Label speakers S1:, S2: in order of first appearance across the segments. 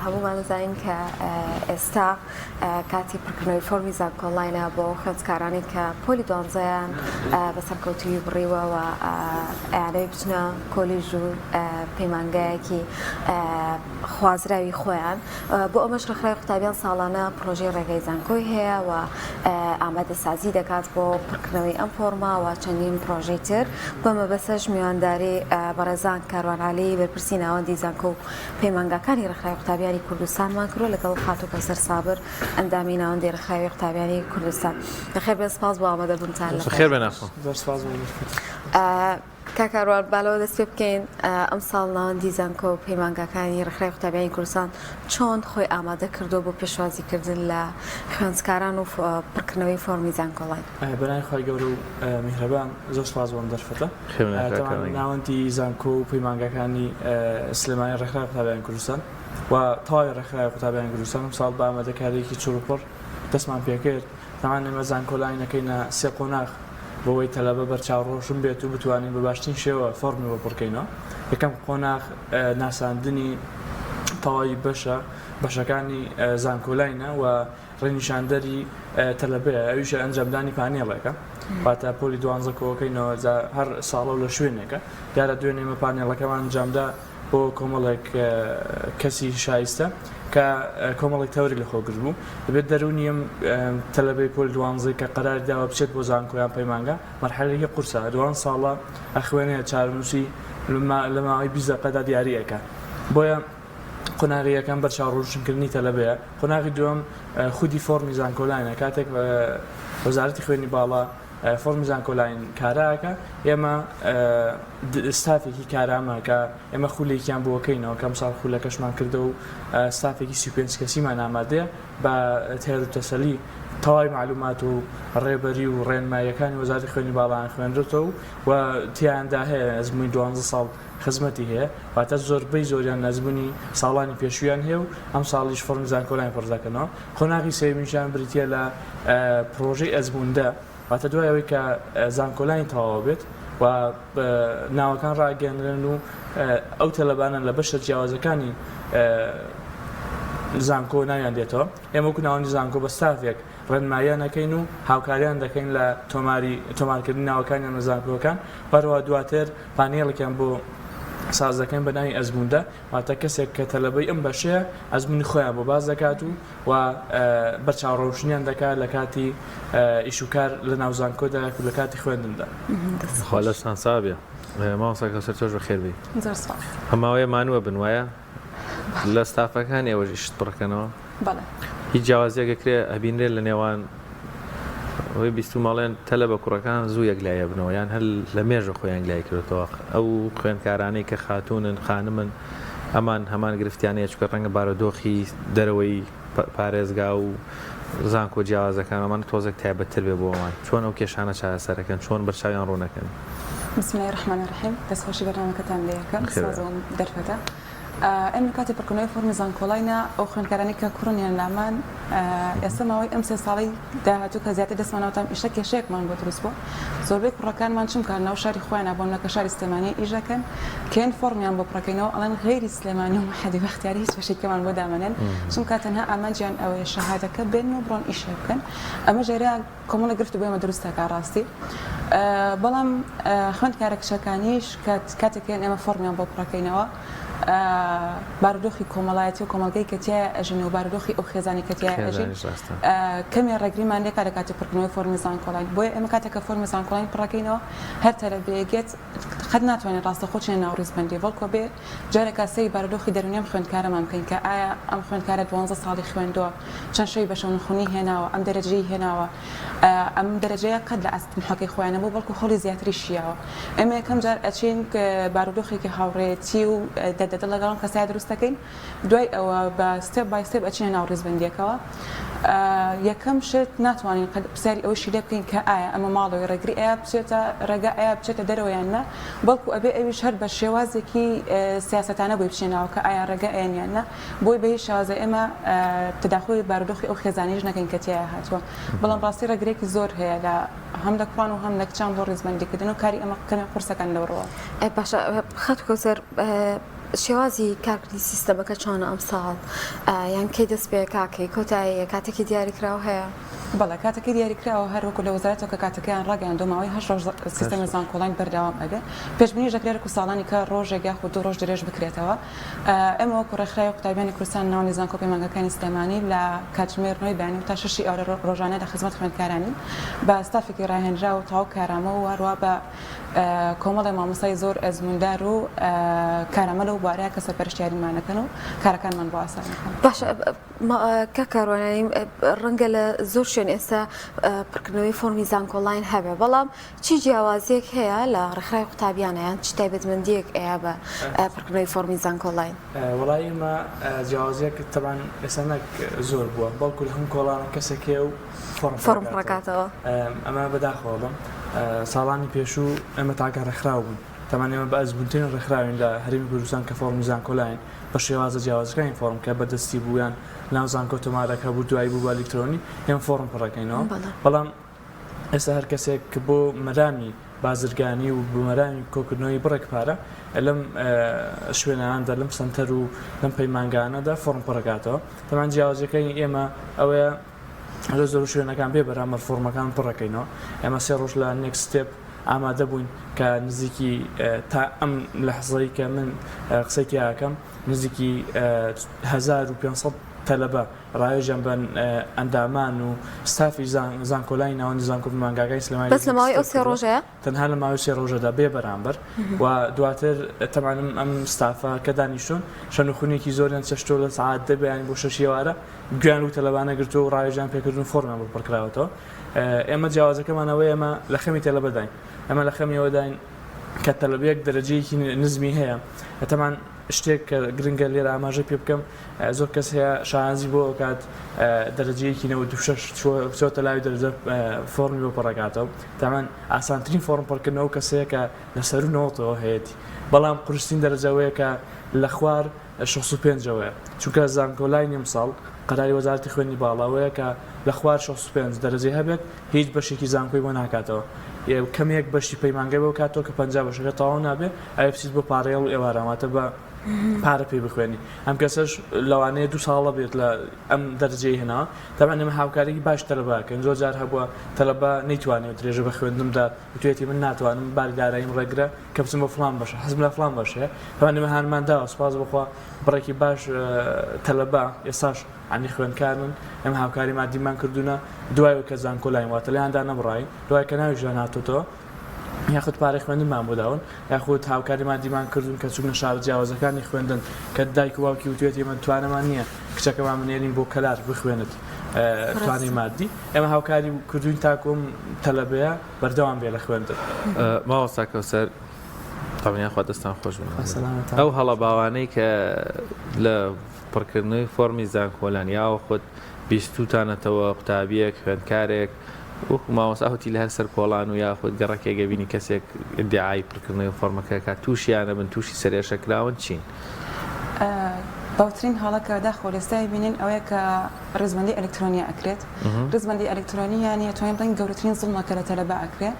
S1: هەمومان دەزانین کە ئێستا کاتی پڕکردنەوەی فۆرمی زانکۆڵینە بۆ خوێندکارانی کە پۆلی دوانزەیان بەسەرکەوتوی بڕیوە و ئەیانەوەی بچنە کۆلیژ و پەیمانگایەکی خوازراوی خۆیان بۆ ئەمەش ڕێکخراوی قوتابیان ساڵانە پرۆژەی ڕێگەی زانکۆی هەیە و ئامادەسازی دەکات بۆ پڕکردنەوەی ئەم فۆرما و چەندین پرۆژەی تر بۆ مەبەستەش میوانداری بەڕێزان کاروانعالی بەرپرسی ناوەندی زانکۆ و پەیمانگاکانی ڕێکخراوی قوتابیانی کوردستانمان کردووە لەگەڵ خاتوو کەوسەر سابر ئەندامی ناوەندی ڕێکخراوی قوتابیانی کوردستان. بەخێر بێ سپاس بۆ ئامادەبوونتان.
S2: بەخێر بێ ناخۆ.
S1: کاکاروان باڵەوە دەست پێ بکەین ئەم ساڵ ناوەندی زانکۆ و پەیمانگاکانی ڕێکخراوی قوتابیانی کوردستان چۆن خۆی ئامادە کردو بۆ پێشوازیکردن لە خوێندکاران و پڕکردنەوەی فۆرمی زانکۆڵین.
S3: بەنای خۆی گەورە و میهرەبان زۆر سپاس بۆم دەرفەتە. ناوەندی زانکۆ و پەیمانگاکانی سلێمانی ڕێکخراوی قوتابیانی کوردستان و تەواوی ڕێکخراوی قوتابیانی کوردستان ساڵ بە ئامادەکاریەکی چوڕپڕ دەستمان پێکرد. تەمان ئێمە زانکۆڵینەکەینە سێ قۆناغ بۆەوەی تەلەبە بەرچاوڕۆشن بێت و بتوانین بە باشترین شێوە فۆرمی بۆ پڕکەینەوە. یەکەم قۆناغ ناساندنی تەواوی بەشەکانی زانکۆڵینە و ڕێنیشاندەری تەلەبەیە ئەویشە ئەنجامدانی پانێڵێکە واتە پۆلی دوانزە کۆکەینەوە هەر ساڵە لە شوێنێکە دیارە دوێنێ ئێمە پانێڵەکەمان ئەنجامدا بۆ کۆمەڵێک کەسی شایستە کە کۆمەڵێک تەوری لە خۆگر بوو دەبێت دەرونیم تەلەبەی پۆلی دوانزەی کە قەراری داوە بچێت بۆ زانکۆیان پەیمانگا مەرحەلەیەکی قورسە دوان ساڵە ئەخوێنێت چارنووسی لە ماوەی 20 دقەدا دیاریەکە بۆیە قۆناغی یەکەم بەرچاوڕۆشنکردنی تەلەبەیە. قۆناغی دووەم خودی فۆرمی زانکۆڵینە کاتێک وەزارەتی خوێنی باڵا فۆرمی زانکۆڵین کاراکە ئێمە ستافێکی کارامەکە ئێمە خولێکیان بۆکەینەوە کەم ساڵ خولەکەشمان کردە و ستافێکی سوپێنج کەسیمان ئامادەیە بە تێر و تەسەلی تەواوی معلومات و ڕێبەری و ڕێنماییەکانی وەزارەتی خوێنی باڵایان خوێنرێتەوە و تیاندا هەیە ئەزمووی 12 ساڵ خزمەتی هەیە واتە زۆربەی زۆریان نەزبوونی ساڵانی پێشویان هەیە و ئەم ساڵیش فۆرمی زانکۆڵین پڕدەکەنەوە. قۆناغی سێمیشیان بریتە لە پرۆژەی ئەزمووندا واتە دوای ئەوەی کە زانکۆڵین تەواو بێت و ناوەکان ڕاگەێنرێن و ئەو تەلەبانە لە بەشە جیاوازەکانی زانکۆ ناویان دێتەوە ئێمە وەکو ناوەندی زانکۆ بە ستافێک ڕێنماییان دەکەین و هاوکاریان دەکەین لە تۆمارکردنی ناوەکانیان لە زانکۆکان بەروە دواتر پانێڵێکیان بۆ ساز دەکەین بە ناوی ئەزمووندا واتە کەسێک کە تەلەبەی ئەم بەشەیە ئەزموونی خۆیان بۆ باز دەکات و بەرچاوڕۆشنیان دەکات لە کاتی ئیشوکار لە ناو زانکۆدا و لە کاتی خوێندندا.
S2: خوا لەشتان سابێ ماوەسا کەوسەر تۆش بەخێر بی. هەماوەیە مانووە بنوایە لە ستافەکانی ئێوەش ئیشت بڕکەنەوە هیچ جیاوازیەکەکرێ ئەبینرێت لە نێوان ئەوەی بیست و ماڵێن تەلە بە کوڕەکان زوو یەکلایە بنەوە یان هەر لە مێژە خۆیان لای کردێتەوە ئەو خوێندکارانەی کە خاتونن خانمن ئەمان هەمان گرفتیانەیە چکە ڕەنگە بارودۆخی دەرەوەی پارێزگا و زانکۆ جیاوازەکان ئەمان تۆزێک تایبەتتر بێ بۆ ئەوان چۆن ئەو کێشانە چارەسەرەکەن چۆن بەرچاویان ڕوونەکەن.
S4: بسم الله الرحمن الرحیم دەستخۆشی بەرنامەکەتان لێ یەکەم سازەوەم دەرفەتە. ئەم کاتی پڕکردنەوەی فۆرمی زانکۆڵینە ئەو خوێندکارانی کە کوڕنیان لامان ئێستا ماوەی ئەم سێ ساڵی داهاتوو کە زیاتر دەستمانەوەتان ئیشە کێشەیەکمان بۆ دروست بووە زۆربەی کوڕەکانمان چم کار ناو شاری خۆیان بۆ نەکە شاری سلێمانی ئیژەکەن کێن فۆرمیان بۆ پڕکەینەوە ئەڵێن غێری سلێمانی و محەدی بەختیاری هیچ بەشێکەمان بۆ دامەنێن چم کاتەنها ئامانجیان ئەوەیە شەهادەکە بێن و بڕۆن ئیشە بکەن ئەمە ژێرا کۆمەڵە گرفت و بێمە دروستەکە ڕاستی بەڵام خوێندکارە کچەکانیش کاتێکیان ئێمە فۆرمیان بۆ پڕکەینەوە بارودۆخی کۆمەڵایەتی و کۆمەلگەی کەتیایە ئەژین و بارودۆخی ئەو خێزانی کەتیایە ئەژین کەمی ڕێگریمان لێ کە کاتی پڕکردنەوەی فۆرمی زانکۆڵین بۆیە ئێمە کاتێکە فۆرمی زانکۆڵین پڕەکەینەوە هەر تەلەبەیەکێت خەت ناتوانێت ڕاستەخۆچێن ناو ڕیزبەندی بەڵکو بێ جارێکا سەی بارودۆخی دەرونیم خوێندکارەمان بکەین کە ئایا ئەم خوێندکارە 12 ساڵی خوێندووە چەند شەوی بە شەونخوونی هێناوە ئەم دەرەجەی هێناوە ئەم دەرەجەیە قەت لە ئەستمحەکەی خۆیانە بوو بەڵکو خۆڵی زیاتری شیاوە ئێمە یەکەم جار ئەچین بارودۆخێکی هاوڕێتی و دەدە لەگەڵم کەسای دروستەکەین دوای ئەوە بە ستێپ بای ستێپ ئەچینە ناو ڕیزبەندیەکەوە یەکەم شت ناتوانین پرسیاری ئەوەشی لێ بکەین کە ئایا ئەمە ماڵەوەی ڕێگری ئایا بچێتە ڕێگا ئایا بچێتە دەرەوەیان نە بەڵکو ئەبێ ئەویش هەر بە شێوازێکی سیاسەتانە بۆی بچێنەوە کە ئایا ڕێگا ئەیان نە بۆی بە هیچ شێوازە ئێمە تداخلی بارودۆخی ئەو خێزانیش نەکەین کە تێیە هاتووە بەڵام ڕاستی ڕێگرێکی زۆر هەیە لە هەم لە کوڕان و هەم لە کچان بۆ ڕیزبەندیکردن و کاری ئەمە کەمێ قورسەکان لەوڕەوە.
S1: باشە خەت کەوسەر شێوازی کارکردی سیستەمەکە چۆنە ئەم ساڵ یان کەی دەست پێ کاکەی کۆتاییە کاتێکی دیاریکراوە هەیە؟
S4: بەڵێ کاتێکی دیاریکراوە هەروەکو لە وەزارەتەوە کە کاتەکەیان ڕاگەیاندۆ ماوەی 8 ڕۆژ سیستەمی زانکۆڵین بەردەوام ئەبێ پێشبینی دەکرێت و ساڵانی کە ڕۆژێک یاخود 2 ڕۆژ درێژ بکرێتەوە ئێمە وەکو ڕێکخراوی قوتابیانی کوردستان ناوەندی زانکۆ پەیمانگەکانی سلێمانی لە کاتژمێر 9 بەیانی و تا 6 ئەوە ڕۆژانە لە خزمەت خوێندکارانی بە ستافێکی ڕاهێنرا و تەواو کارامە و هەروە بە کۆمەڵی مامۆستای زۆر ئەزموندار و کارامەلە و بوارەیە کە سەرپەرشتیاریمانەکەن و کارەکانمان بۆ ئاسانەکەن.
S1: باشە کە کاروانانی ڕەنگە لە زۆر شوێن ئێستا پڕکردنەوەی فۆرمی زانکۆڵین هەبێ بەڵام چی جیاوازیەک هەیە لە ڕێکخراوی قوتابیانە یان چی تایبەتمەندیەک ئەیە بە پڕکردنەوەی فۆرمی زانکۆڵین؟
S3: وەڵای ئێمە جیاوازیەک تەبان ئێستا زۆر بووە بەڵکو لە هەموو کۆڵانە کەسێکێ و
S1: فۆرم ڕکاتەوە
S3: ئەمە بەداخەوەڵم ساڵانی پێشوو ئەمە تاکە ڕێکخراو بوون تەمان ئێمە بە ئەزبوونترین ڕێکخراوین لە هەرێمی کوردستان کە فۆرمی زانکۆڵین بە شێوازە جیاوازەکانی فۆرم کە بەدەستی بوویان ناو زانکۆ تۆمارەکە بوو دوایی بوو بە ئەلکترۆنی ئێمە فۆرم پڕەکەینەوە بەڵام ئێستا هەر کەسێک کە بۆ مەرامی بازرگانی و بمەرامی کۆکردنەوەی بڕێک پارە لەم شوێناندا لەم سنتەر و لەم پەیمانگانەدا فۆرم پڕەکاتەوە تەمان جیاوازەکەی ئێمە ئەوەیە زۆر شوێنەکان بێ بەرامبەر فۆرمەکان پڕەکەینەوە ئێمە 3 ڕۆژ لە نێکست ستێپ ئامادە بووین کە نزیکی تا ئەم لەحزەی کە من قسەی یاکەم نزیکی 1500 تەلەبە ڕایۆژیان بن ئەندامان و ستافی زانکۆڵین ناوەندی زانکۆ پەیمانگاکانی سلێمانی
S1: بەس لە ماوەی ئەو 3 ڕۆژەیە
S3: تەنها لە ماوەی 3 ڕۆژەدا بێ بەرامبەر و دواتر تەمانم ئەم ستافە کە دانیشتون شەنوخونێکی زۆریان چەشتۆ لە سعات دەبیان بۆ 6 ئێوارە گویان و تەلەبانە گرتو و ڕایۆژیان پێکردن فۆرمیان بۆ پڕکراوەتەوە ئێمە جیاوازەکەمانەوەی ئەمە لە خەمی تەلەبەداین ئەمە لە خەمیەوە داین کە تەلەبەیەک دەرەجەیەکی نزمی هەیە تەمان شتێک کە گرنگە لێرە ئاماژە پێ بکەم زۆر کەس هەیە شانزی بۆ کات دەرەجەیەکی 96 چۆتە لاوی دەرەجە فۆرمی بۆ پڕەکاتەوە تامان ئاسانترین فۆرم پڕکردنەوە کەسەیە کە لەسەر و نەوەتەوە هەیەی بەڵام قورستین دەرەجەوەیە کە لە خوار 65ەوەیە چونکە زانکۆڵین یم ساڵ قەراری وەزارەتی خوێنی باڵاوەیە کە لە خوار 65 دەرەجەی هەبێت هیچ بەشێکی زانکۆی بۆ ناکاتەوە کەمێک بەشی پەیمانگای بۆ کاتەوە کە 50 بەشەکە تەواو نابێت ئەوە بچیت بۆ پارێڵ و ئێوارەماتە بە پارە پێی بخوێنی ئەم کەسەش لەوانەیە 2 ساڵە بێت لە ئەم دەرجەی هێنا تەمان ئێمە هاوکارێکی باش تەلەبەکەن زۆر جار هەبووە تەلەبە نەیتوانێت درێژە بە خوێندنمدا توێتی من ناتوانم باریداراییم ڕێگرە کە بچم بە فڵان بەشە حەزم لە فڵان بەشێ تەمان ئێمە هانمانداوە سوپاس بخوا بڕێکی باش تەلەبە ئێستاش عنی خوێندکارن ئەم هاوکاری مادیمان کردوونە دوایەوە کە زانکۆڵین واتە لەیاندا نەبڕین دوای کە ناوی ژیان هاتوتەوە یاخود پارەی خوێندنمان بۆ داون یاخود هاوکاری مادیمان کردوون کە چوونە شار جیاوازەکانی خوێندن کە دایک و باوکی وتوێتی ئێمە توانەمان نییە کچەکەمان بنێرین بۆ کەلار بخوێنێت توانای مادی ئێمە هاوکاری کردوین تاکۆم تەلەبەیە بەردەوام بێ لە خوێندن
S2: ماوەستا کەوسەر تەمەنیان خوا دەستان خۆش بن ئەو هەڵە باوانەی کە لە پڕکردنەوەی فۆرمی زانکۆڵین یاوە خۆت بیستوتانەتەوە قوتابیەک خوێندکارێک وەکو مامۆستاوتی لە هەر سەر کۆڵان و یاخود گەڕەکێک بینی کەسێک ئیدعای پڕکردنەوەی فۆرمەکە کە تووشیانە بن تووشی سەرێشەکراون چین؟
S4: باوترین حاڵە کە داخۆ لێستای بینین ئەوەیە کە ڕێزبەندی ئەلکترۆنی ئەکرێت ڕێزبەندی ئەلکترۆنی یانی توانین بڵین گەورەترین زوڵمەکە لە تەلەبە ئەکرێت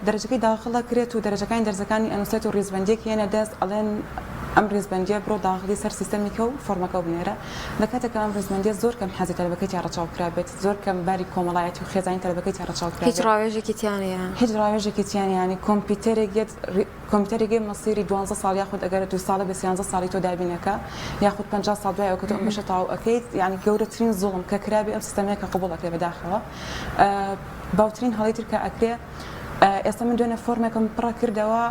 S4: دەرەجەکەی داخڵە کرێت و دەرەجەکانی دەرزەکانی ئەنووسێت و ڕێزبەندێکی هێنە دەست ئەڵێن ئەم ڕێزبەندیە بڕۆ داخلی سەر سیستەمیکە و فۆرمەکە بنێرە لە کاتێکە ئەم ڕێزبەندیە زۆر کەم حەزی تەلەبەکەی ڕەچاو کرابێت زۆر کەم باری کۆمەڵایەتی و خێزانی تەلەبەکەی ڕەچاو کرابێت
S1: هیچ ڕاوێژێکی تیانە
S4: هیچ ڕاوێژێکی تیانیانی کۆمپیوتەرێکی مەسیری 12 ساڵ یاخود ئەگەرە 2 ساڵە بە 13 ساڵی تۆ دابینەکە یاخود 50 ساڵ دوای ئەوکە تۆ ئەم بەشە تاو ئەەکەیت یعنی گەورەترین زوڵم کە کرابێ ئەم سیستەمەیە کە قبوڵ ئەکرێ بەداخەوە باوترین هەڵی تر کە ئەکرێ ئێستا من دوێنێ فۆرمێکم پڕە کردەوە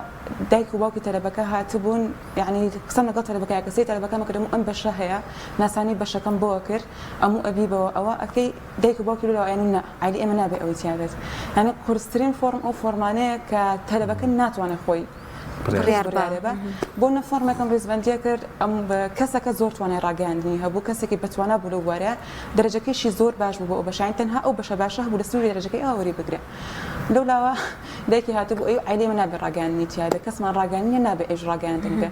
S4: دایک و باوکی تەلەبەکە هاتبوون یعنی قسەم لەگەڵ تەلەبەکە کەسی تەلەبەکەمە کردم ئەم بەشە هەیە ناسانی بەشەکەم بۆ کرد ئەموو ئەبیبەوە ئەوە ئەکەی دایک و باوکی لەوە یعنی علی ئێمە نابێ ئەوەی تیابێت یعنی قورسترین فۆرم ئەو فۆرمانەیە کە تەلەبەکە ناتوانێت خۆی بڕیاربە بۆ نەفۆرمەکەم ڕێزبەندیە کرد ئەم کەسەکە زۆر توانای ڕاگەاندنی هەبوو کەسێکی بەتوانە بوو لەو وارە دەرەجەکەیشی زۆر باش بوو بۆ ئەو بەشین تەنها ئەو بەشە باشە هەبوو لە سنووری دەرەجەکەی ئاوەری بگرێ لەولاوە دایکی هاتبوو ئەو عیلێ من نابێ ڕاگەاندنی تیاده کەسمان ڕاگەاندنیە نابێ ئەوش ڕاگەاندن بێ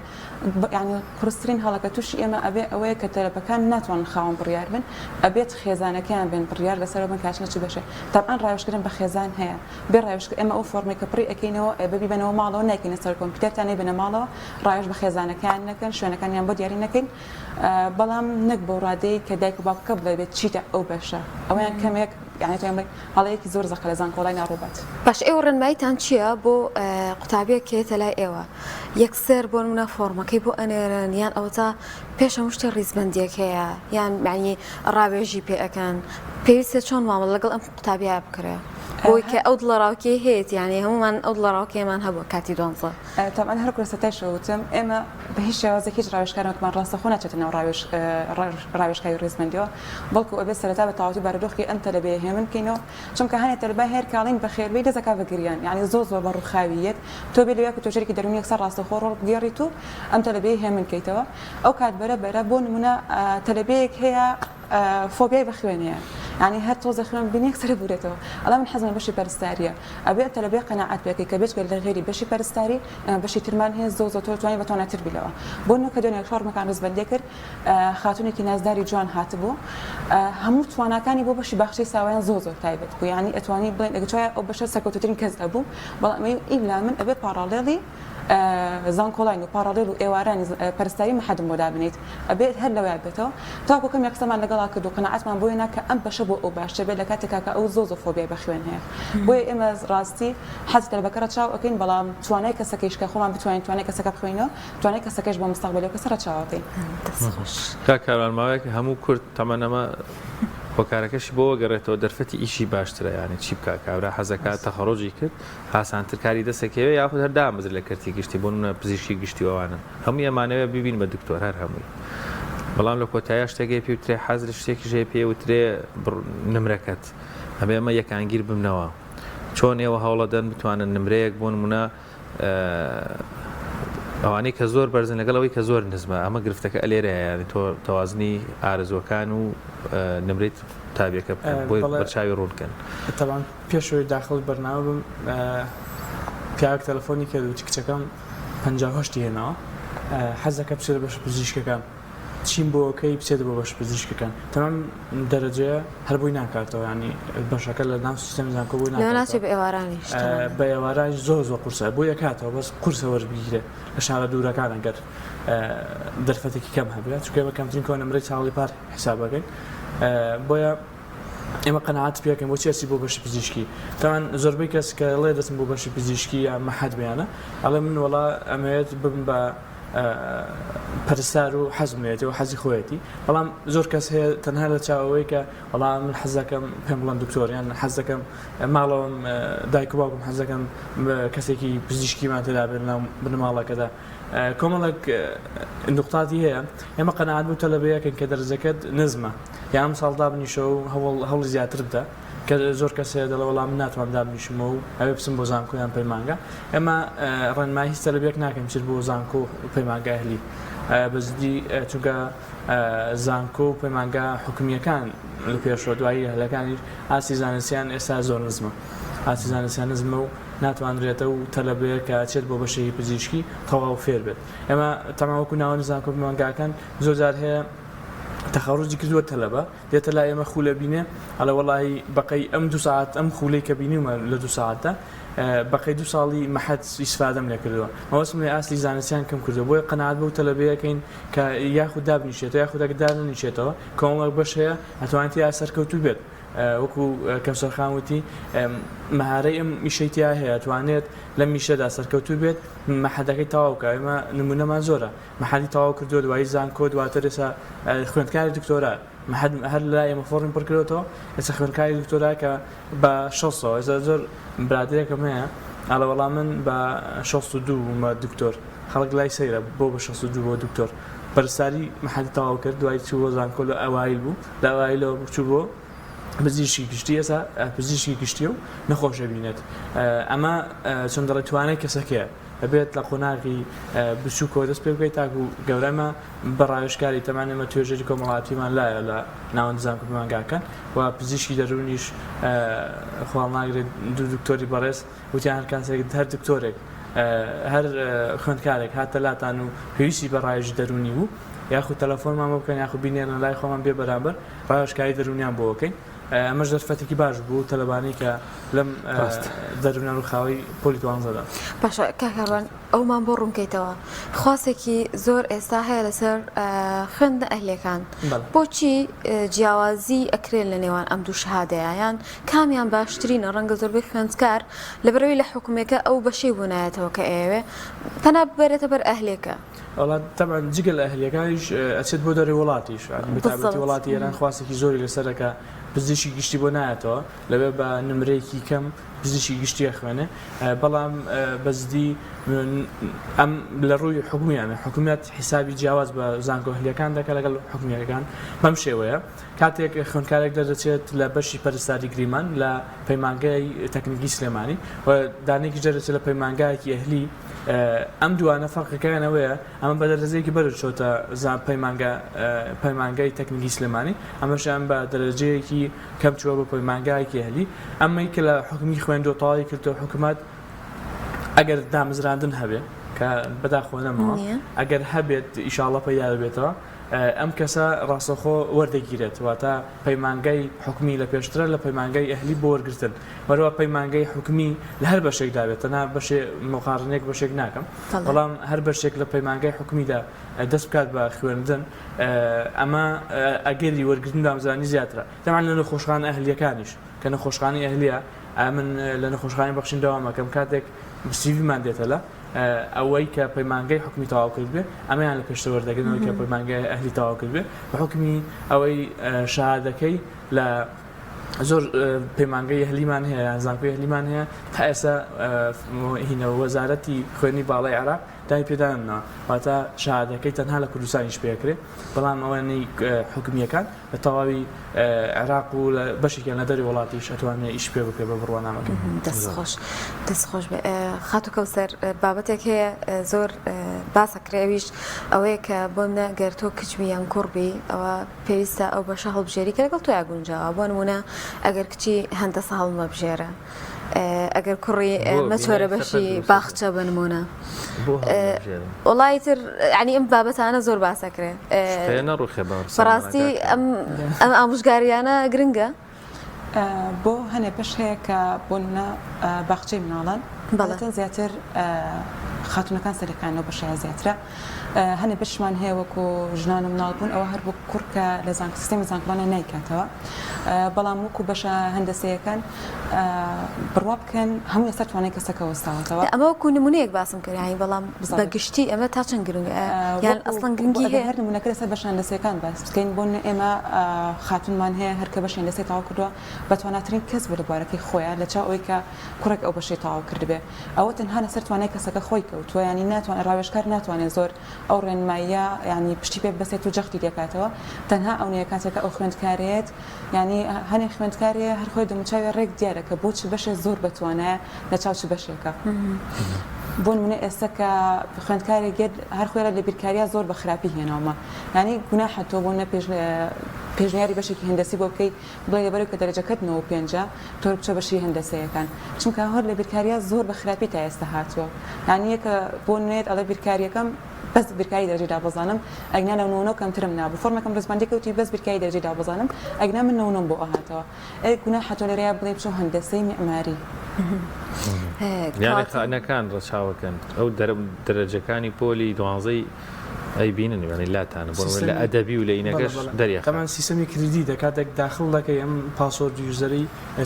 S4: یعنی قورسترین هەڵەکە تووشی ئێمە ئەبێ ئەوەیە کە تەلەبەکان ناتوانن خاوەن بڕیار بن ئەبێت خێزانەکەیان بێن بڕیار لەسەر بن کاچنە چی بەشێ تاان ڕاوێژکردن بە خێزان هەیە بێ ڕاوێژکە ئێمە ئەو فۆرمێکە پڕی ئەەکەینەوە ببیبنەوە ماڵەوە نایکەینە سەر کۆمپیوتەر دەرتانەی بنەماڵەوە ڕایش بە خێزانەکان نەکەن شوێنەکانیان بۆ دیاری نەکەین بەڵام نەک بۆ ڕادەی کە دایک و باوکە بڵێت چیتە ئەو بەشە ئەویان کەمێک یعنی توێن هەڵەیەکی زۆر زەقە لە زانکۆڵای ناڕووبات
S1: باش ئێوە ڕێنماییتان چییە بۆ قوتابیەک کێتە لای ئێوە یەکسەر بۆ نمونە فۆرمەکەی بۆ ئەنێرن یان ئەوە تا پێش هەموو شتێ ڕیزبەندیەک هەیە یان معنی ڕاوێژی پێ ئەەکەن پێویستە چۆن مامەڵ لەگەڵ ئەم قوتابیە بکرێ بۆی کە ئەو دڵەڕاوکێ هەیەت یعنی هەمومان ئەو دڵەڕاوکێمان هەبوو کاتی دۆنزە
S4: تامان هەر کورسەتای شەوتم ئێمە بە هیچ شێوازێک هیچ ڕاوێژکارێکمان ڕاستەخۆ ناچێتە ناو ڕاوێژکاری ڕیزبەندیەوە بەڵکو ئەبێ سەرەتا بە تەواوی بارودۆخی ئەم تەلەبێ هێمن بکەینەوە چونکە هەنێ تەلەبە هەر کاڵین بە خێربەی دەزەکا بەگریان یعنی زۆر بە ڕووخاویەت تۆ بێ لەوێ تۆ شەرێکی دەرونی یەکسەر ڕاستەخۆ ڕۆڵ بگێڕیت و ئەم تەلەبەی هێمن بکەیتەوە ئەو کات بەرە بۆ نمونە تەلەبەیەک هەیە فۆبیای بە خوێنەیە يعني هر توزع خلنا بنيك سر بورته الله من حزم بشي برستاريا أبي تلبي قناعات بك كبيت قال غيري بشي برستاري بشي ترمان هي زوزة تواني بتونا تربيلوا بونو كدنيا شهر مكان رز بديكر خاتوني كناس داري جوان هاتبو هموت وانا كاني بو بشي بخشي سويان زوزة تايبت بو يعني اتواني بلين اجتويا او بشر سكوتتين كذبو بلا ما إلا من أبي باراليلي زانکۆڵین و پاراڵێل و ئێوارانی پەرستاری مەحەدم بۆ دابنیت ئەبێت هەر لەوەی بێتەوە تاکو کەم یەکسەمان لەگەڵا کرد و قەناعەتمان بۆیە ناکە ئەم بەشە بۆ ئەو باشتر بێت لە کاتێکا کە ئەو زۆزۆفۆبیای بە خوێن هەیە بۆیە ئێمە ڕاستی حەز تەلەبەکە ڕەچاو ئەەکەین بەڵام توانای کەسەکەیش کە خۆمان بتوانین توانای کەسەکە بخوێنەوە توانای کەسەکەش بۆ مستەقبەلی کەسە ڕەچاو ئەەکەین
S2: کاکاروان ماوەیەک هەموو کورد تەمەنەمە هۆکارەکەشی بۆ گەڕێتەوە دەرفەتی ئیشی باشترە یعنی چی بکە کابرا حەزەکە تەخەڕۆجی کرد هاسانتر کاری دەسەکەوێ یاخود هەر دامەزر لە کەرتی گشتی بۆ نمونە پزیشکی گشتی ئەوانە هەموو ئەمانەوێ ببین بە دکتۆر هەر هەمووی بەڵام لە کۆتاییە شتێکی پێ وترێ حەزر شتێکی ژێ پێ وترێ نمرەکەت هەبێ ئەمە یەکانگیر بمنەوە چۆن ئێوە هەوڵەدەن بتوانن نمرەیەک بۆ نمونە ئەوانەی کە زۆر بەرزن لەگەڵەوەی کە زۆر نزمە ئەمە گرفتەکە ئەلێرە ینی تۆ تەوازنی ئارزوەکان و نمرێت تابیەکە بۆی بەرچاوی ڕوونکەن
S3: تەوان پێشەوەی داخڵ بەرنامە بم پیاوێک تەلەفۆنی کرد و کچەکەم 58 هێناوە حەزەکە بچێت بەش پزیشکەکان چیم بۆکەی بچێت بۆ بەش پزیشکەکان تەمام دەرەجەیە هەر بۆی ناکاتەوە ینی بەشەکە لە ناو سیستەمی زانکۆ بۆی
S1: ناچێت بە ئێوارانیش
S3: بە ئێوارانیش زۆر قورسە بۆ یەکاتەوە بەس قورسە وەربگیرێ لە شارە دوورەکانە گەر دەرفەتێکی کەم هەبێت چونکە بە کەمترین کۆ نمرەی چاڵی پار حسابەکەین بۆیە ئێمە قەناعات پێکەین بۆ چێسی بۆ بەشی پزیشکی تاوان زۆربەی کەس کە لێ دەچن بۆ بەشی پزیشکی یا مەحەد بیانە ئەڵێ من وەڵا ئەمەوێت ببن بە پەرستار و حەزمێتی و حەزی خۆیەتی بەڵام زۆر کەس هەیە تەنها لە چاوەوەی کە وەڵام من حەزەکەم پێم بڵێن دکتۆریان حەزەکەم ماڵەوەم دایک و باوکم حەزەکەم کەسێکی پزیشکیمان تێدا بێت ناو بنەماڵەکەدا کۆمەڵک نقطاتی هەیە ئێمە قەناعات بوو تەلەبەیەکەن کە دەرزەکەت نزمە یا ئەم ساڵ دابنیشە و هەوڵ زیاتر بدە کە زۆر کەس هەیە دەڵێ وەڵام من ناتوان دابنیشمەوە و ئەوێ بچم بۆ زانکۆ یان پەیمانگە ئێمە ڕێنمایی هیچ تەلەبەیەک ناکەین بچێت بۆ زانکۆ و پەیمانگە ئەهلی بەزدی چونکە زانکۆ و پەیمانگە حکومیەکان لە پێشەوە دوایی هەلەکانی ئاسی زانستیان ئێستا زۆر نزمە ئاسی زانستیان نزمە و ناتوانرێتە و تەلەبەیە کە چێت بۆ بەشەی پزیشکی تەواو فێر بێت ئێمە تەماوەکو ناوەنی زانکۆ و پەیمانگاکان زۆر جار هەیە تەخەڕوجی کردووە تەلەبە دێتە لای ئێمە خولە بینێ ئەڵێ وەڵی بەقەی ئەم 2 ساعت ئەم خولەی کە بینیمە لە 2 ساعتە بەقەی 2 ساڵی مەحەد ئیسفادەم لێ کردووە مەوەسم لێ ئاسی زانستیان کەم کردووە بۆیە قەناعات بە و تەلەبەیەکەین کە یاخود دابنیشێتەوە یاخودەکە داننیشێتەوە کۆمەڵک بەش هەیە ئەتوانێتی یا سەرکەوتوو بێت وەکو کەمسەرخانوتی مەهارەی ئەم میشەیتیا هەیە توانێت لە میشەدا سەرکەوتوو بێت مەحەدەکەی تەواوکە ئێمە نمونەمان زۆرە مەحەدی تەواو کردووە دوایی زانکۆ دواتر ئێستا خوێندکاری دکتۆرا هەر لای ئێمە فۆڕین پڕ کردوەوە ئێستا خوێندکاری دکتۆرا کە بە 600 ئێستا زۆر برادێکم هەیە ئەڵێ وەڵام من بە 62 دکتۆر خەڵک لای سەیرە بۆ بە 62 بۆ دکتۆر بەرزساری مەحەدی تەواو کرد دوای چوو بۆ زانکۆ لە ئەوایل بوو لە ئەوایلەوە بچوو بۆ پزیشکی گشتی ئێستا پزیشکی گشتی و نەخۆشە بینێت ئەمە چۆن دەڵێت توانای کەسەکەیە ئەبێت لە قۆناغی بچووکەوە دەست پێ بکەیت تاکو گەورەمە بەڕایشکاری تەمانێمە توێژەری کۆمەڵاتیمان لایە لە ناوەندی زانکۆ پەیمانگاکان و پزیشکی دەرونیش خۆڵ ناگرێت دوو دکتۆری بەڕێز وتیان هەر کاسێک هەر دکتۆرێک هەر خوێندکارێک هاتە لاتان و پێویستی بە ڕایش دەرونی بوو یاخود تەلەفۆنمان بۆ بکەن یاخود بینێنە لای خۆمان بێ بەرامبەر ڕایشکاری دەرونیان بۆ بکەین ئەمەش دەرفەتێکی باش بوو تەلەبانەی کە لەم دەرونە ڕووخاوی پۆلی 12دا
S1: باشە کاکاروان ئەومان بۆ ڕوونکەیتەوە خواسێکی زۆر ئێستا هەیە لەسەر خوێندنە ئەهلەکان بۆچی جیاوازی ئەکرێن لە نێوان ئەم دوو شەهادەیان کامیان باشترینە ڕەنگە زۆربەی خوێندکار لەبەرەوەی لە حکومێکە ئەو بەشەی بوونایەتەوە کە ئێوێ تەنها ببەرێتە بەر ئەهلێکە
S3: والله طبعا جگە لە ئەهلەکانیش ئەچێت بۆ دەری وڵاتیش بەتابەتی وڵاتی ئێران خواسێکی زۆری لەسەرەکە پزیشکی گشتی بۆ نایەتەوە لەبێ بە نمرەیەکی کەم پزیشکی گشتی خوێنێ بەڵام بەزدی ئەم لە ڕووی حکومیانە حکوومەت حیسابی جیاواز بە زانکۆهلیەکان دەکە لەگەڵ حکومیەکان بەم شێوەیە کاتێک خوێندکارێک دەرەچێت لە بەشی پەرستاری گریمان لە پەیمانگای تەکنیکی سلێمانی و دانێکی دەرەچێت لە پەیمانگایەکی ئەهلی ئەم دوانە فەرقەکەیانەوەیە ئەمە بە دەرەجەیەکی بەرچۆتە پەیمانگای تەکنیکی سلێمانی ئەمەشیان بە دەرەجەیەکی کەم چووە بە پەیمانگایەکی ئەهلی ئەمەی کە لە حکومی خوێندۆ تەواوی کردەوە حکومەت ئەگەر دامزراندن هەبێ کە بەداخۆنەمەوە ئەگەر هەبێت ئیشاڵڵە پەیدا بێتەوە ئەم کەسە ڕاستەخۆ وەردەگیرێت واتە پەیمانگای حکومی لە پێشترە لە پەیمانگای ئەهلی بۆ وەرگرتن وەرەوە پەیمانگای حکومی لە هەر بەشێکدا بێت تەنها بەشێ مقارنێک بەشێک ناکەم بەڵام هەر بەشێک لە پەیمانگای حکومیدا دەست بکات بە خوێندن ئەمە ئەگەری وەرگرتن دامزرانی زیاترە تەمان لە نەخۆشخانە ئەهلیەکانیش کە نەخۆشخانەی ئەهلیە من لە نەخۆشخانەی بەخشین داوامەکەم کاتێک سیڤیمان دێتە لە ئەوەی کە پەیمانگای حکومی تەواو کرد بێ ئەمەیان لە پێشتە وەردەگرنەوەی کە پەیمانگای ئەهلی تەواو کرد بێ بە حکمی ئەوەی شەهادەکەی لە زۆر پەیمانگای ئەهلیمان هەیە یان زانکۆی ئەهلیمان هەیە تا ئێستا هینەوە وەزارەتی خوێنی باڵای عێراق دای پێدانەوە واتە شەهادەکەی تەنها لە کوردستانیش پێکرێت بەڵام ئەوانەی حکومیەکان بە تەواوی عێراق و لە بەشێکیان لە دەری وڵاتیش ئەتوانێت ئیش پێ بکرێت بە بڕوانامەکە
S1: دەستخۆش خاتو کەوسەر بابەتێک هەیە زۆر باسەکرێویش ئەوەیە کە بۆ منە گەر تۆ کچبی یان کوڕبی ئەوە پێویستە ئەو بەشە هەڵبژێری کە لەگەڵ تۆ یاگونجاوە بۆ نمونە ئەگەر کچی هەندەسە هەڵمەبژێرە ئەگەر کوڕی مەچۆرە بەشی باخچە بنمونە وڵی تر ینی ئەم بابەتانە زۆر باسەکرێت بەڕاستی ئەم ئامۆژگاریانە گرنگە
S4: بۆ هەنێ پێش هەیە کە بۆنە باخچەی مناڵان بەڵێتەن زیاتر خاتونەکان سەرەکانەوە بەشەیە زیاترە هەنێ بەشمان هەیە وەکو ژنان و مناڵ بوون ئەوە هەر بۆ کوڕکە لە سیستەمی زانکۆڵانە نایکاتەوە بەڵام وەکو بەشە هەندەسەیەکان بڕوا بکەن هەموو لەسەر توانای کەسەکە وەستاوەتەوە
S1: ئەمە وەکو نمونەیەک باسم کردی بەڵام بەگشتی ئەمە تا چەند گرنگە یان ئەسڵەن گرنگی هەیە
S4: هەر نمونەکە لەسەر بەشە هەندەسەیەکان باس بکەین بۆ ئێمە خاتونمان هەیە هەر کە بەشە هەندەسەی تەواو کردووە بەتواناترین کەس بێ لەبارەکەی خۆیان لە چاو ئەوەی کە کوڕێک ئەو بەشەی تەواو کردبێ ئەوە تەنها لەسەر توانای کەسەکە خۆی کەوتووە ینی ناتوانێت ڕاوێژکار ناتوانێت زۆر ئەو ڕێنماییە ینی پشتی پێ بەسێت و جەختی دەکاتەوە تەنها ئەو نیە کاتێکە ئەو خوێندکارێت ینی هەنێ خوێندکاریە هەر خۆی دەموچاوی ڕێک دیارەکە بۆچی بەشە زۆر بەتوانایە لە چاوچ بەشێکە بۆ نمونە ئێستا کە خوێندکارێک هەر خۆیان لە بیرکاریە زۆر بە خراپی هێناومە ینی گوناحە تۆ بۆ نە پێشنیاری بەشێکی هەندەسی بۆ بکەیت بڵێ لەبەرەوەی کە دەرەجەکەت 95 تۆ بچە بەشی هەندەسەیەکان چونکە هەر لە بیرکاریە زۆر بە خراپی تا ئێستا هاتووە ینی کە بۆ نوێت ئەڵە بیرکاریەکەم بەس بیرکاری دەرەجەی دابەزانم ئەگنا لە 99 کەمترم نابوو فۆرمەکەم ڕێزمەندی کەوتی بەس بیرکاری دەرەجەی دابەزانم ئەگنا من 99 بۆ ئاهاتەوە گوناحە تۆ لێرەیە بڵێ بچۆ هەندەسەی معماری
S2: یانە خانەکان ڕەچاوەکەن ئەو دەرەجەکانی پۆلی دوانزەی ئەی بینن وێنی لاتانە بۆ لە ئەدەبی و لە ئینەکەش دەریە
S3: کەمان سیستەمی کردی دەکاتێک داخل دەکەی ئەم پاسۆرد یوزەری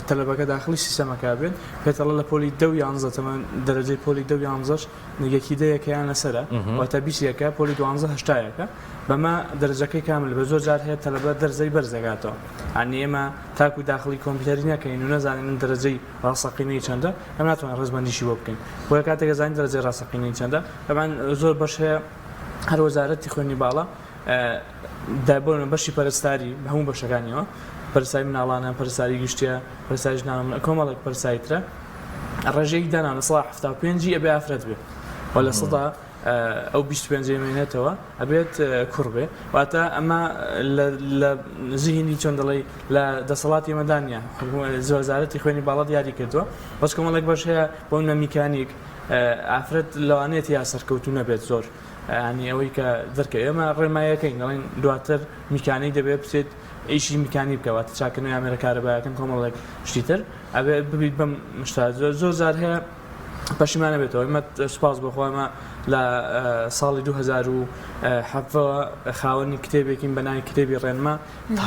S3: تەلەبەکە داخلی سیستەمەکە بێت پێتەڵە لە پۆلی 11 تەمان دەرەجەی پۆلی 11 یەکی دەیەکەیان لەسەرە واتە 20یەکە پۆلی 12 بەمە دەرەجەکەی کامل بە زۆر جار هەیە تەلەبە دەرزەی بەرزەگاتەوە ئەنی ئێمە تاکو داخلی کۆمپیوتەری نەکەین و نەزانین دەرەجەی ڕاستەقینەی چەندە ئەم ناتوانین ڕێزمەندیشی بۆ بکەین بۆیە کاتێک زانین دەرەجەی ڕاستەقینەی چەندە بەمان زۆر بەش هەیە هەر وەزارەتی خوێنی باڵا دابۆن بەشی پەرستاری بە هەموو بەشەکانیەوە پەرستاری مناڵانە پەرستاری گشتیە پەرستاری ژنانە کۆمەڵێک پەرستاریترە ڕێژەیەکی دانانە سڵ 75 ئەبێ ئافرەت بێ و لە سەدا ئەو 25 مێنێتەوە ئەبێت کوڕ بێ واتە ئەمە لە زیهینی چۆن دەڵێ لە دەسەڵاتی ئێمەدانە وەزارەتی خوێنی باڵا دیاری کردووە بەس کۆمەڵێک بەش هەیە بۆ منە میکانیک ئافرەت لەوانێت یا سەرکەوتو نەبێت زۆر ینی ئەوەی کە دەرکە ئێمە ڕێمایەکەین دەڵێن دواتر میکانی دەبێت بچێت ئیشی میکانی بکەواتە چاکردنەوەی ئامێرە کارەبایەکەن کۆمەڵێک شتیتر ئەبێ ببیت بەم شتا زۆر زار هەیە پەشیمانە بێتەوە ئمە سوپاس بەخۆمە لە ساڵی 2007 خاوەنی کتێبێکین بەناوی کتێبی ڕێنما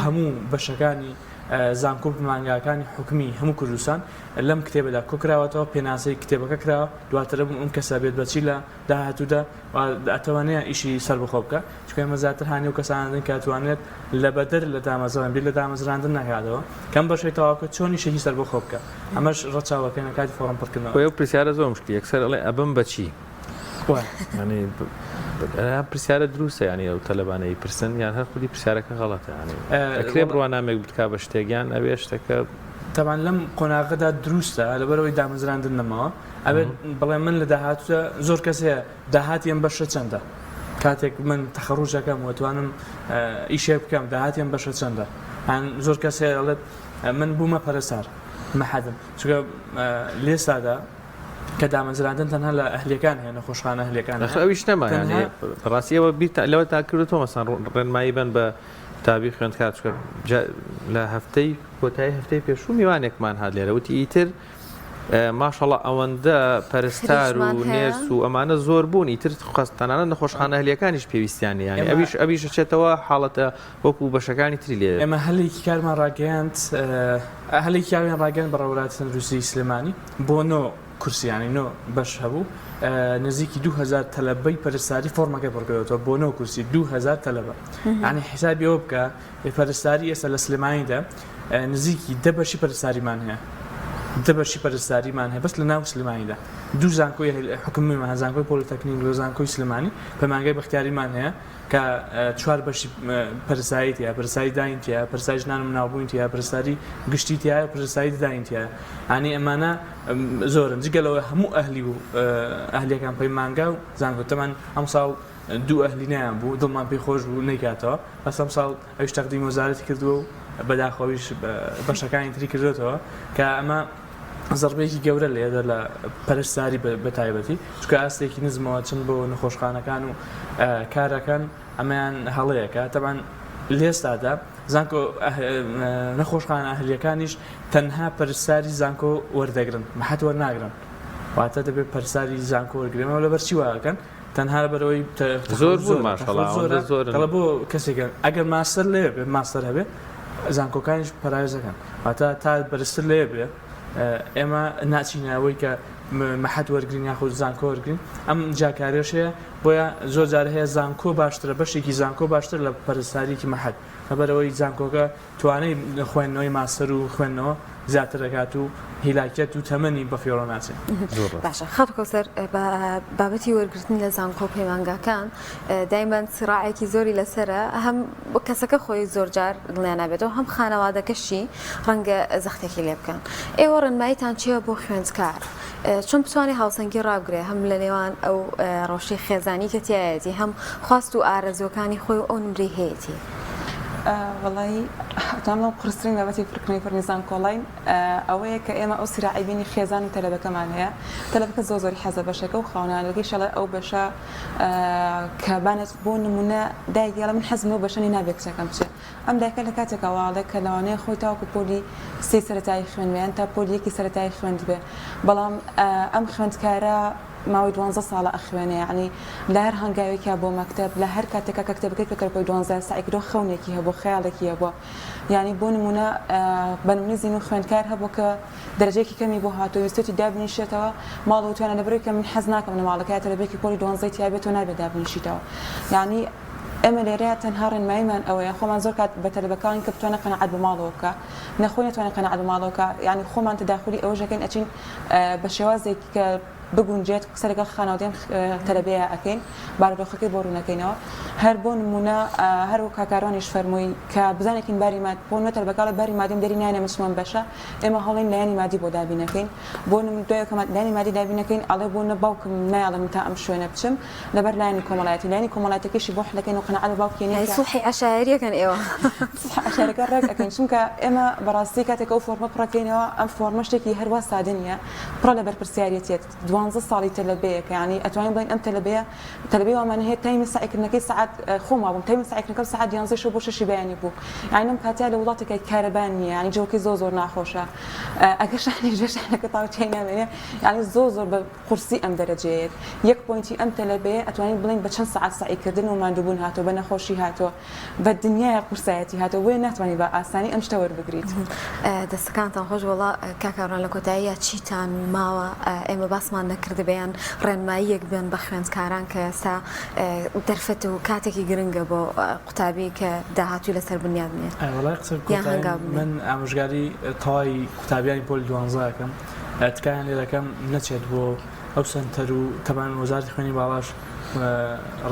S3: هەموو بەشەکانی زانکۆ مانگاکانی حکومی هەموو کوردستان لەم کتێبەدا کۆکراوەتەوە پێناسەی کتێبەکە کراوە دواترە بوو ئەم کەسە بێت بەچی لە داهاتوودا ئەتوانێت ئیشی سەر بخۆ بکە چکە ئێمە زیاتر هاانی و کەسانن کاتوانێت لە بەدەر لە دامەزەوەن بێت لە دامەزراندن ناکاتەوە کەم بەشەی تەواوکە چۆنی شەهی سەر بخۆ بکە ئەمەش ڕەچاوەکەینە کاتی فۆڕم پڕکردنەوە
S2: و پرسیارە زۆر مشکلی یەکسەر ئەڵێ ئەبم بەچی ینی پرسیارە دروستە ینی ئەو تەلەبانەی پرسن یان هەر خودی پرسیارەکە غەڵەتە ینی ئەکرێ بڕوانامێک بتکا بە شتێکیان ئەوێ شتەکە
S3: تەبان لەم قۆناغەدا دروستە لەبەرەوەی دامەزراندن نەماوە ئەبێت بڵێ من لە داهاتووە زۆر کەسەیە داهاتیان بەشە چەندە کاتێک من تەخەڕوجەکەم وتوانم ئیشێک بکەم داهاتیان بەشە چەندە زۆر کەسەیە دەڵێت من بوومە پەرستار مەحەدم چکە لێستادا کە دامەزراندن تەنها لە ئەهلیەکان هەیە نەخۆشخانە ئەهلیەکان
S2: ئەویش نەما ینی ڕاستیەوە لەوە تا کردوەوە مەسەن ڕێنمایی بن بە تابی خوێندکار چکە لە هەفتەی کۆتایی هەفتەی پێشوو میوانێکمان هات لێرە وتی ئیتر ماشەڵڵا ئەوەندە پەرستار و نێرس و ئەمانە زۆر بوون ئیتر خستانانە نەخۆشخانە ئەهلیەکانیش پێویستیانی یانی ئەویش چێتەوە حاڵەتە وەکو بەشەکانی تری لێ
S3: ئێمە هەلێکی کارمان ڕاگەیاند هەلێکی کاریان ڕاگەیاند بە ڕێوەڵاتی تەندروستی سلێمانی بۆ نۆ کورسیانی نۆ بەش هەبوو نزیکی 2000 تەلەبەی پەرستاری فۆرمەکە پڕکردەوە بۆ نۆ کورسی 2000 تەلەبە ینی حیسابی ئەوە بکە پەرستاری ئێستا لە سلێمانیدا نزیکی 10 بەشی پەرستاریمان هەیە 10 بەشی پەرستاریمان هەیە بەس لە ناو سلێمانیدا دوو زانکۆی حکومیمان زانکۆی پۆلیتەکنیک و زانکۆی سلێمانی پەیمانگای بەختیاریمان هەیە کە 4 بەشی پەرستاریتە پەرستاری داینتە پەرستاری ژنان و مناوبووینتە پەرستاری گشتیتە پەرستاری داینتە ینی ئەمانە زۆرن جگەلەوە هەموو ئەهلی و ئەهلیەکان پەیمانگا و زانکۆتەمان ئەم ساڵ دوو ئەهلی نیان بوو دڵمان پێی خۆش بوو نەیکاتەوە بەس ئەم ساڵ ئەویش تەقدیمی وەزارەتی کردووە و بەداخەویش بەشەکانی تری کردوێتەوە کە ئەمە زەربەیەکی گەورە لێدە لە پەرستاری بەتایبەتی چکە ئاستێکی نزمەوە چند بۆ نەخۆشخانەکان و کارەکان ئەمەیان هەڵەیەکە تەبان لێستادا زانکۆ نەخۆشخانە ئەهلیەکانیش تەنها پەرستاری زانکۆ وەردەگرن مەحەت وەرناگرن واتە دەبێت پەرستاری زانکۆ وەرگرێمەوە لەبەر چی واکەن تەنها لەبەرەوەی
S2: زۆر بوون ماشەڵڵا
S3: زۆر بۆ کەسێکن ئەگەر ماستەر لێ بێ ماستەر هەبێ زانکۆکانیش پەرایزەکەن واتە تا بەرزتر لێ بێ ئێمە ناچینەوەی کە مەحەت وەرگرین یاخود زانکۆ وەرگرین ئەم جاکاریش هەیە بۆیە زۆر جارە هەیە زانکۆ باشترە بەشێکی زانکۆ باشتر لە پەرستاریکی مەحەت لەبەرەوەی زانکۆکە توانای خوێندنەوەی ماستەر و خوێندنەوە زیاتر دەکات و هیلاکێت و تەمەنی بە فێڕۆ ناچێت
S1: باشە خەڵکەوسەر بابەتی وەرگرتن لە زانکۆ پەیمانگاکان دایمەن سراعێکی زۆری لەسرە هەم کەسەکە خۆی زۆر جار دڵیان نابێتەوە هەم خانەوادەکەشی ڕەنگە زەختێکی لێ بکەن ئێوە ڕێنماییتان چییە بۆ خوێندکار چۆن بتوانێت هاوسەنگی ڕابگرێ هەم لە نێوان ئەو ڕۆژی خێزانی کە تایەتی هەم خواست و ئارەزوەکانی خۆی و ئەو نمرەی هەیەی
S4: والله تمام قرصين بابتي فرقني فرنيزان كولاين اوه كاما او سراعي بيني خيزان تلبه كمان هي تلبه زوزوري حسب بشكه وخونه لقي شلا او بشا كبانت بون منا داي يلا من حزمه بشني نابك كمشي ام داك لكاتك واضح كلاني خويتا كبولي سي سرتاي خوين مي انت بولي كي سرتاي خوين به بلام ام خوينت كارا ماوي دوانزة صالة أخواني يعني لهر هنجاوي كابو مكتب لهر كاتك كتب كيف كربو دوانزة ساعة كده خوني كي هبو خيالك يبو يعني بون منا بنوني زينو خوان كار هبو كدرجة كي كمي بوهاتو يستوتي دابني شتوا مالو تو أنا دبريك من حزناك من مالك تربيك كل دوانزة تيابي تو نبي دابني شتوا يعني أمليريا تنهار مايمان أو يا خو منظور كات بتلبكان كبتونا قناعة بمالوكا نخوني تونا قناعة بمالوكا يعني خو من تداخلي أوجه كان أشين بشوازك بقول جات سرقة خانودين تلبية أكين بعد خكي بورنا كينوا هربون منا هرو كاكارونيش فرموي كبزانكين باري ماد بون مثل بقالة باري مادين درينا أنا مسموم بشا إما هالين لاني مادي بودا بينكين بون من دوي كمان لاني مادي دابينكين على بون باوكم ما على متى أمشوا نبشم لبر لاني كمالاتي كيش بوح لكن وقنا على باوكين
S1: هاي صحي عشائرية كان إيوه
S4: صحي عشائرية كان رك أكين شو إما براستي كاتك أو فورم برا كينوا أم فورم مشتكي هروا سادنيا برا لبر برسياريتيت 12 ساڵی تەلەبەیەکە ینی ئەتوانین بڵین ئەم تەلەبەیە ومان هەیە تایمی سعیکردنەکەی سعات خۆما بووم تایمی سعیکردنەکەم سعات 11 شەو بۆ 6 بەیانی بوو ینی ئەم کاتیا لە وڵاتێکی کارەبان نییە ینی جۆکی زۆر ناخۆشە ئەگەر شانی ژێشانەکە تاوتێ نامێنێ ینی زۆر بە قورسی ئەم دەرەجەیەک یەک پوینتی ئەم تەلەبەیە ئەتوانین بڵین بە چەند سعات سعیکردن و ماندووبوون هاتۆ بە نەخۆشی هاتۆ بە دنیای قورسایەتی هاتۆ بۆیە ناتوانانی بە ئاسانی ئەم شتە وەربگریت
S1: دەستەکانتان خۆش وڵا کاکاڕان لە کۆتاییە چیتان ماوە ئێمە باسمان نەکرد بەیان ڕێنماییەک بێن بە خوێندکاران کە ئێستا دەرفەت و کاتێکی گرنگە بۆ قوتابی کە داهاتووی لەسەر بنیاد نیە
S3: من ئامۆژگاری تەواوی قوتابیانی پۆلی 12ەکەم تکایان لێ دەکەم نەچێت بۆ ئەو سنتەر و تەمان وەزارەتی خوێنی باڵاش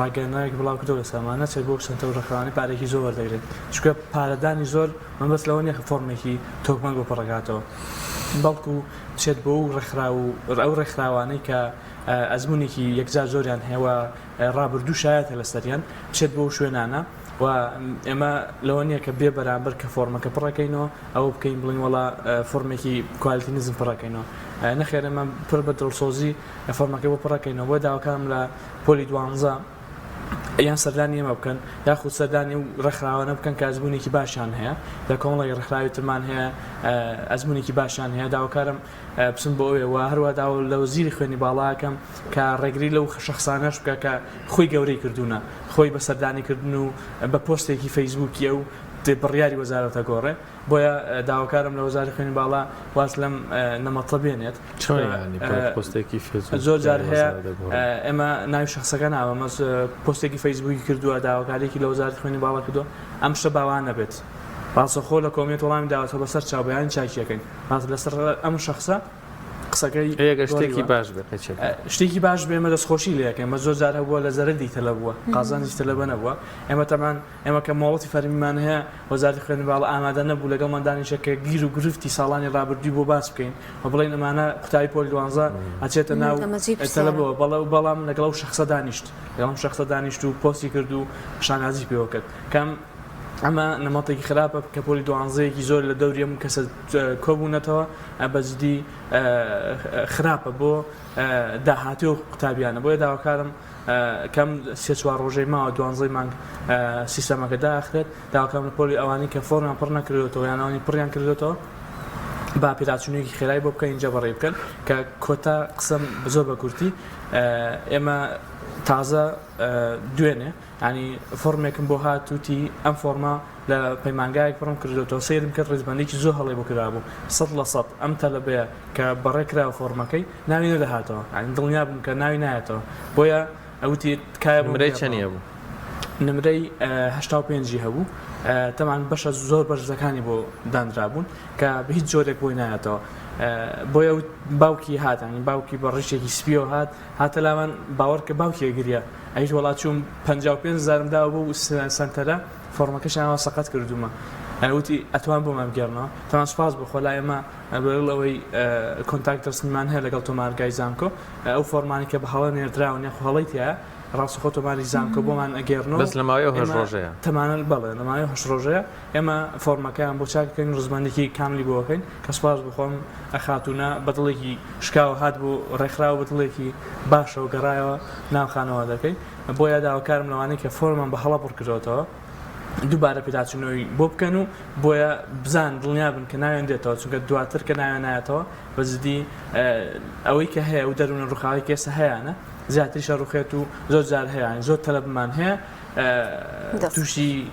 S3: ڕاگەیەنەوەیەک بڵاو کردەوە لە سامان نەچێت بۆ سنتەر و ڕێکخراوانی پارێکی زۆر وەردەگرێت چونکە پارەدانی زۆر من بەس لەوە نیە فۆرمێکی تۆکمەنگ بۆ پڕەکاتەوە بەڵکو چێت بۆ ئەو ڕێکخراوانەی کە ئەزمونێکی یەکجار زۆریان هەیە ڕابردوو شایەتە لەسەریان بچێت بۆ شوێنانە و ئێمە لەوە نییە کە بێ بەرامبەر کە فۆرمەکە پڕەکەینەوە ئەوە بکەین بڵین وڵا فۆرمێکی کوالیتی نزم پڕەکەینەوە نەخێر ئەمە پڕ بە دڵسۆزی فۆرمەکە بۆ پڕەکەینەوە بۆ داواکەم لە پۆلی 12 یان سەردانی ئێمە بکەن یاخود سەردانی و ڕێکخراوانە بکەن کە ئەزمونێکی باشیان هەیە لە کۆمەڵی ڕێکخراوی ترمان هەیە ئەزمونێکی باشیان هەیە داواکارم بچم بۆ ئەوێ هەروە داوا لە وەزیری خوێنی باڵاکەم کە ڕێگری لەو شەخصانەش بکە کە خۆی گەورەی کردوونە خۆی بە سەردانیکردن و بە پۆستێکی فەیسبووکی ئەو بڕیاری وەزارەتە گۆڕێ بۆیە داواکارم لە وەزارەتی خوێنی باڵا واز لەم نەمەتە بێنێت زۆر جار هەیە ئێمە ناوی شخصەکە ناوە مەس پۆستێکی فەیسبووکی کردووە داواکارێکی لە وەزارەتی خوێنی باڵا کردووە ئەم شتە باوان نەبێت ڕاستەخۆ لە کۆمیێت وەڵامی داوەتەوە بەسەر چاوبیان چاکیەکەین لەسەر ئەم شخصە قسەکەی
S2: شتێکی باش بێت
S3: شتێکی باش بێمە دەستخۆشی لەکەین مە زۆر جار هەبووە لە زەرەری تەلە بووە قازانجی تەلەبە نەبووە ئێمە تەمان ئێمە کە مۆڵەتی فەرمیمان هەیە وەزارەتی خوێنی باڵا ئامادە نەبوو لەگەڵمان دانیشتێکە گیر و گرفتی ساڵانی ڕابردووی بۆ باس بکەین و بڵێن ئەمانە قوتابی پۆلی 12 ئەچێتە ناو تەلەبەوە بەڵام لەگەڵ ئەو شەخصە دانیشت لەگەڵ شەخصە دانیشت و پۆستی کرد و شانازی پێوە کرد کەم ئەمە نەمەڵێکی خراپە کە پۆلی 12یەکی زۆر لە دەوری هەموو کەسە کۆبوونەتەوە بەجددی خراپە بۆ داهاتی و قوتابیانە بۆیە داواکارم کەم سێ چوار ڕۆژەی ماوە 12 مانگ سیستەمەکە داخرێت داواکەم لە پۆلی ئەوانی کە فۆرمیان پڕ نەکردێتەوە یانەوەی پڕیان کردێتەوە با پیراتچوونێکی خێرایی بۆ بکەین اینجا بەڕێ بکەن کە کۆتا قسەم زۆر بە کورتی ئێمە تازە دوێنێ ینی فۆرمێکم بۆ هاتووتی ئەم فۆرما لە پەیمانگایەک پڕم کردێتەوە سیرم کرد ڕێزبەندێکی زۆر هەڵی بۆ کرابوو 100% ئەم تەلەبەیە کە بەڕێکراوە فۆرمەکەی ناوی نەدەهاتەوە ینی دڵنیا بووم کە ناوی نایەتەوە بۆیە ئەوتی تکایە
S2: نمرەی چەندە بوو
S3: نمرەی 85 هەبوو تەمان بەشە زۆر بەرزەکانی بۆ دانرابوون کە بە هیچ جۆرێک بۆی نایەتەوە بۆیە باوکی هاتانی باوکی بە ڕیشێکی سپیەوە هاتە لاوان باوەڕ کە باوکی ئەگریە ئەیش وڵات چوون 55,000 داوە بۆ سنتەرە فۆرمەکەشیان سەقەت کردومە ئەوتی ئەتوان بۆ مەمگەڕنەوە تەمان سوپاس بخۆ لای ئێمە بەڵەوەی کۆنتاکتەرسمان هەیە لەگەڵ تۆمارگای زانکۆ ئەو فۆرمانی کە بە هەڵە نێردراون یاخۆ هەڵەیتە ڕاستەخۆ تۆماری زانکۆ بۆمان ئەگەێڕنەوە
S2: بەس لەماوەی هەژ ڕۆژەیە
S3: تەمانە بەڵێ لەماوەی هەژ ڕۆژەیە ئێمە فۆرمەکەیان بۆ چاکەکەین ڕزمەندێکی کاملی بۆکەین کە سوپاس بخۆم ئەخاتونە بەدڵێکی شکاوە هات بۆ ڕێکخراوە بەدڵێکی باشە و گەڕایەوە ناوخانەوە دەکەین بۆیە داواکارم لەوانەیە کە فۆرمان بە هەڵە پڕکردەوە دووبارە پیداچوونەوەی بۆ بکەن و بۆیە بزان دڵنیا بن کە ناوێن دێتەوە چونکە دواتر کە ناوێن نایەتەوە بەزدی ئەوەی کە هەیە و دەروونە ڕووخاوی کێسە هەیەە زیاتریشە ڕوخێت و زۆر جار هەیە زۆر تەلەبمان هەیە تووشی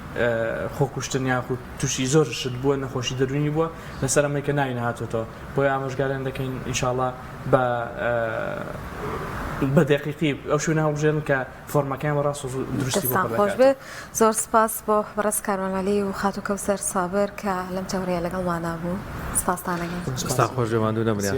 S3: خۆکوشتن یاخود تووشی زۆر شت بووە نەخۆشی دەرونی بووە لەسەر ئەمەی کە ناوی نهاتێتەوە بۆیە ئامۆژگاریان دەکەین ئینشاڵڵا بە دقیقی ئەو شوێنە هەڵبژێن کە فۆرمەکەیان بەڕاست و درستی
S1: خۆش بێت زۆر سپاس بۆ بەڕێز کاروانەلی و خاتو کەوسەر سابر کە لەم تەورەیە لەگەڵمان بوو سپاستانەکەین
S2: خۆش بێماندوو نەمریا